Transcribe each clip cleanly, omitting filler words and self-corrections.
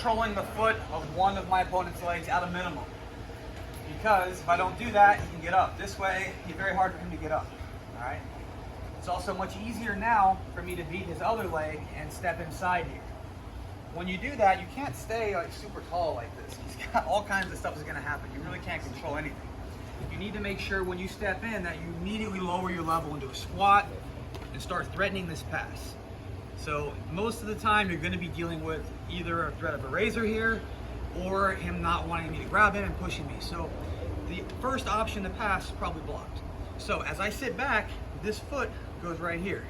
controlling the foot of one of my opponent's legs at a minimum. Because if I don't do that, he can get up. This way, it's very hard for him to get up. All right. It's also much easier now for me to beat his other leg and step inside here. When you do that, you can't stay like super tall like this. He's got all kinds of stuff is going to happen. You really can't control anything. You need to make sure when you step in that you immediately lower your level into a squat and start threatening this pass. So most of the time you're going to be dealing with either a threat of a razor here or him not wanting me to grab him and pushing me. So the first option to pass is probably blocked. So as I sit back, this foot goes right here.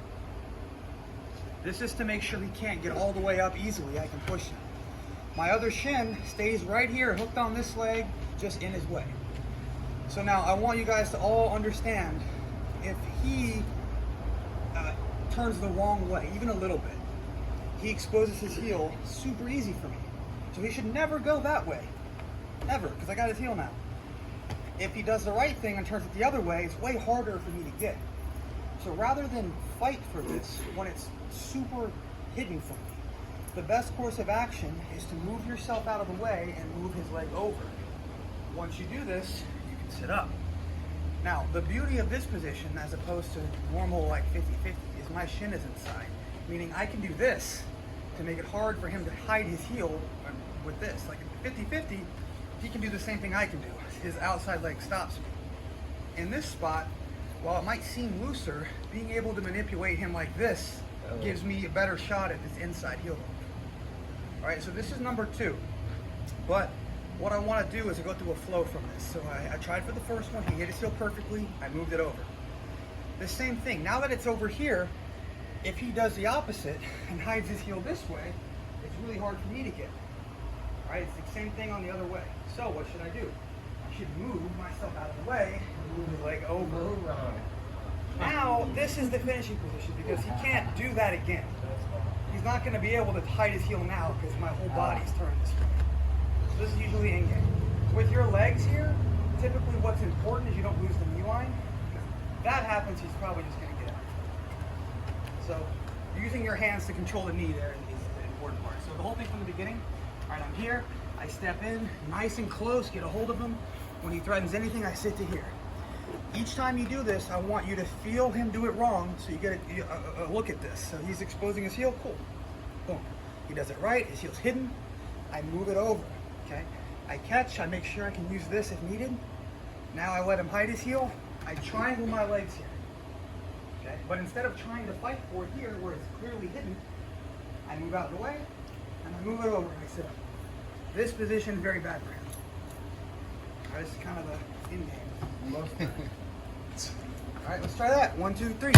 This is to make sure he can't get all the way up easily. I can push him. My other shin stays right here, hooked on this leg, just in his way. So now I want you guys to all understand, if he turns the wrong way, even a little bit, he exposes his heel super easy for me. So he should never go that way. Never, because I got his heel now. If he does the right thing and turns it the other way, it's way harder for me to get. So rather than fight for this when it's super hidden from me, the best course of action is to move yourself out of the way and move his leg over. Once you do this, you can sit up. Now, the beauty of this position, as opposed to normal like 50-50, is my shin is inside, meaning I can do this to make it hard for him to hide his heel with this. Like 50-50, he can do the same thing I can do. His outside leg stops me. In this spot, while it might seem looser, being able to manipulate him like this gives me a better shot at this inside heel hook. All right, so this is number 2. But what I want to do is go through a flow from this. So I tried for the first one, he hit his heel perfectly, I moved it over. The same thing, now that it's over here, if he does the opposite and hides his heel this way, it's really hard for me to get. All right, it's the same thing on the other way. So what should I do? I should move myself out of the way and move his leg over. Now, this is the finishing position because he can't do that again. He's not going to be able to hide his heel now because my whole body's turned this way. So this is usually in game. With your legs here, typically what's important is you don't lose the knee line. If that happens, he's probably just going to get out. So using your hands to control the knee there is the important part. So the whole thing from the beginning, all right, I'm here, I step in, nice and close, get a hold of him. When he threatens anything, I sit to here. Each time you do this, I want you to feel him do it wrong, so you get a look at this. So he's exposing his heel, cool. Boom. He does it right, his heel's hidden, I move it over, okay? I catch, I make sure I can use this if needed. Now I let him hide his heel, I triangle my legs here, okay? But instead of trying to fight for it here, where it's clearly hidden, I move out of the way, and I move it over, and I sit up. This position is very bad for him. All right, this is kind of the in game. All right, let's try that. 1, 2, 3.